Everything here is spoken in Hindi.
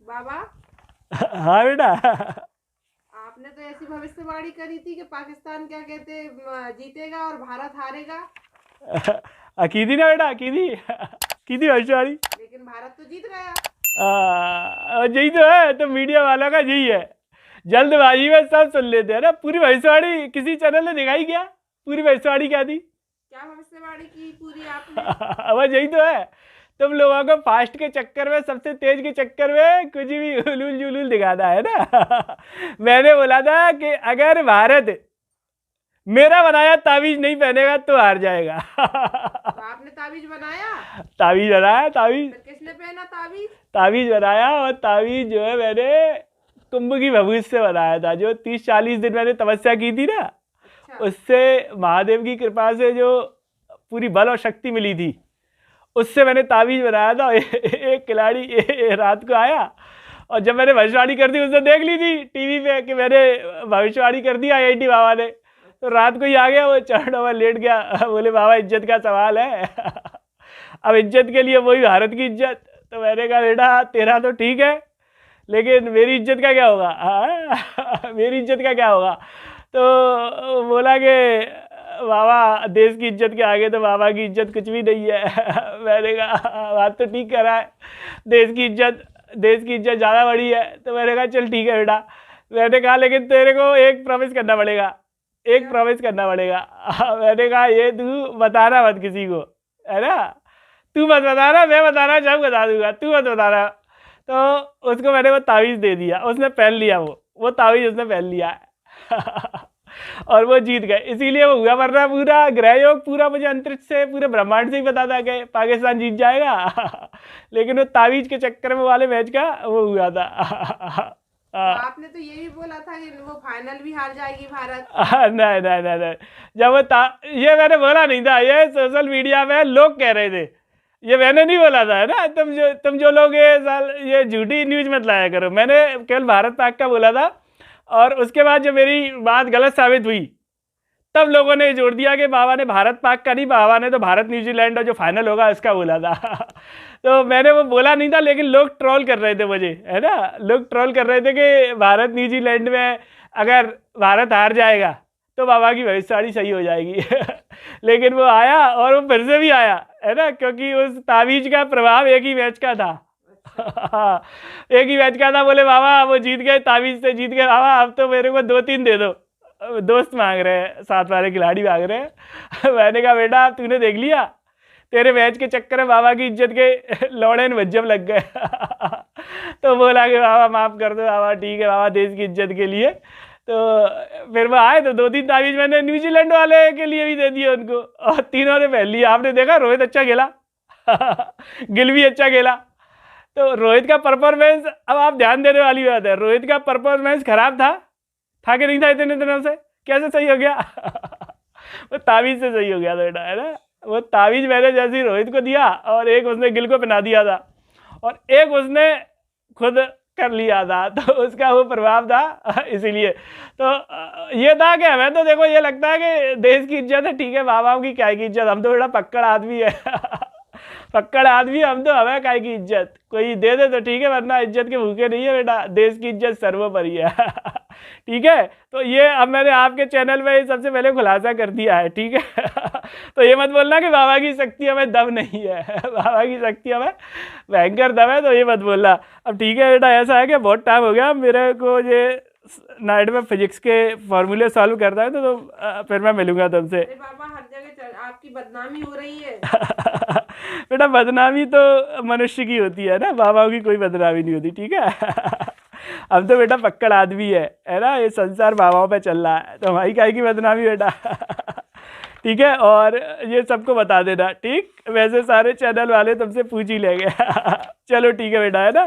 बाबा, हाँ बेटा। आपने तो ऐसी भविष्यवाणी करी थी कि पाकिस्तान क्या कहते जीतेगा और भारत हारेगा। अकीदी ना बेटा, अकीदी अकीदी भविष्यवाणी। लेकिन भारत तो जीत गया। यही तो है, तो मीडिया वाला का यही है, जल्दबाजी में सब सुन लेते हैं ना। पूरी भविष्यवाणी किसी चैनल ने दिखाई क्या? पूरी भविष्यवाणी क्या थी? क्या भविष्यवाणी की पूरी आपने? अब यही तो है, तुम लोगों को फास्ट के चक्कर में, सबसे तेज के चक्कर में कुछ भी उलूल जुलूल दिखाता है ना। मैंने बोला था कि अगर भारत मेरा बनाया ताबीज नहीं पहनेगा तो हार जाएगा। तो आपने ताबीज बनाया? ताबीज बनाया, ताबीज। फिर किसने पहना ताबीज? ताबीज बनाया, और ताबीज जो है मैंने कुंभ की भभूत से बनाया था। जो 30-40 दिन मैंने तपस्या की थी ना, अच्छा। उससे महादेव की कृपा से जो पूरी बल और शक्ति मिली थी, उससे मैंने ताबीज बनाया था। एक खिलाड़ी रात को आया, और जब मैंने भविष्यवाणी कर दी, उसने देख ली थी टीवी पे कि मैंने भविष्यवाणी कर दी IIT बाबा ने, तो रात को ही आ गया, वो चरणों में लेट गया। बोले बाबा इज्जत का सवाल है। अब इज्जत के लिए वही भारत की इज्जत। तो मैंने कहा बेटा तेरा तो ठीक है, लेकिन मेरी इज्जत का क्या होगा? मेरी इज्जत का क्या होगा? तो बोला कि बाबा देश की इज्जत के आगे तो बाबा की इज्जत कुछ भी नहीं है। मैंने कहा बात तो ठीक कह रहा है, देश की इज्जत ज़्यादा बड़ी है। तो मैंने कहा चल ठीक है बेटा। मैंने कहा लेकिन तेरे को एक प्रॉमिस करना पड़ेगा, एक प्रॉमिस करना पड़ेगा। मैंने कहा ये तू बताना मत किसी को, है ना? तू मत बताना, मैं बताना जब बता दूंगा, तू मत बताना। तो उसको मैंने वो तावीज़ दे दिया, उसने पहन लिया, वो तावीज़ उसने पहन लिया। और वो जीत गए, इसीलिए वो हुआ। वरना पूरा ग्रह योग पूरा मुझे अंतरिक्ष से, पूरे ब्रह्मांड से ही पता था कि पाकिस्तान जीत जाएगा। लेकिन वो तावीज के चक्कर में वाले मैच का वो हुआ था। तो आपने तो ये भी बोला था कि वो फाइनल भी हार जाएगी भारत। नहीं नहीं नहीं नहीं, जब ये मैंने बोला नहीं था, ये सोशल मीडिया में लोग कह रहे थे, ये मैंने नहीं बोला था, है ना? तुम जो लोग ये झूठी न्यूज मत लाया करो। मैंने केवल भारत पाक का बोला था, और उसके बाद जब मेरी बात गलत साबित हुई, तब लोगों ने जोड़ दिया कि बाबा ने भारत पाक का नहीं, बाबा ने तो भारत न्यूजीलैंड और जो फाइनल होगा इसका बोला था। तो मैंने वो बोला नहीं था, लेकिन लोग ट्रोल कर रहे थे मुझे, है ना? लोग ट्रोल कर रहे थे कि भारत न्यूजीलैंड में अगर भारत हार जाएगा तो बाबा की भविष्यवाणी सही हो जाएगी। लेकिन वो आया, और वो फिर से भी आया, है ना? क्योंकि उस तावीज का प्रभाव एक ही मैच का था। एक ही मैच का था। बोले बाबा वो जीत गए, तावीज से जीत गए बाबा, अब तो मेरे को 2-3 दे दो। दोस्त मांग रहे हैं, साथ वाले खिलाड़ी मांग रहे हैं। मैंने कहा बेटा तूने देख लिया, तेरे मैच के चक्कर में बाबा की इज्जत के लौड़े भज्जम लग गए। तो बोला कि बाबा माफ़ कर दो बाबा, ठीक है बाबा, देश की इज्जत के लिए। तो फिर वो आए तो 2-3 तावीज मैंने न्यूजीलैंड वाले के लिए भी दे दिए उनको, और तीनों ने पहन लिया। आपने देखा रोहित अच्छा खेला। गिल भी अच्छा खेला। तो रोहित का परफॉर्मेंस, अब आप ध्यान देने वाली बात है, रोहित का परफॉर्मेंस खराब था कि नहीं था? इतने दिनों से कैसे सही हो गया? वो तावीज से सही हो गया था बेटा, है ना? वो तावीज मैंने जैसे रोहित को दिया, और एक उसने गिल को पहना दिया था, और एक उसने खुद कर लिया था, तो उसका वो प्रभाव था। इसीलिए तो ये था कि हमें तो देखो ये लगता है कि देश की इज्जत है, ठीक है, बाबाओं की क्या की इज्जत, हम तो बेटा पक्कड़ आदमी है। पक्कड़ आदमी हम तो, हमें काय की इज्जत, कोई दे दे तो ठीक है, वरना इज्जत के भूखे नहीं है बेटा, देश की इज्जत सर्वोपरि है। ठीक है, तो ये अब मैंने आपके चैनल में सबसे पहले खुलासा कर दिया है, ठीक है? तो ये मत बोलना कि बाबा की शक्ति हमें दम नहीं है। बाबा की शक्ति हमें भयंकर दम है, तो ये मत बोलना। अब ठीक है बेटा, ऐसा है कि बहुत टाइम हो गया मेरे को ये नाइट में फिजिक्स के फॉर्मूले सॉल्व करता है, तो फिर मैं मिलूंगा तुमसे। अरे बाबा हर जगह आपकी बदनामी हो रही है। बेटा बदनामी तो मनुष्य की होती है ना, बाबाओं की कोई बदनामी नहीं होती, ठीक है? हम तो बेटा पक्कड़ आदमी है ना? ये संसार बाबाओं पे चल रहा है, तो हमारी काहे की बदनामी बेटा। ठीक है, और ये सबको बता देना, ठीक? वैसे सारे चैनल वाले तुमसे पूछ ही लेंगे। चलो ठीक है बेटा, है ना?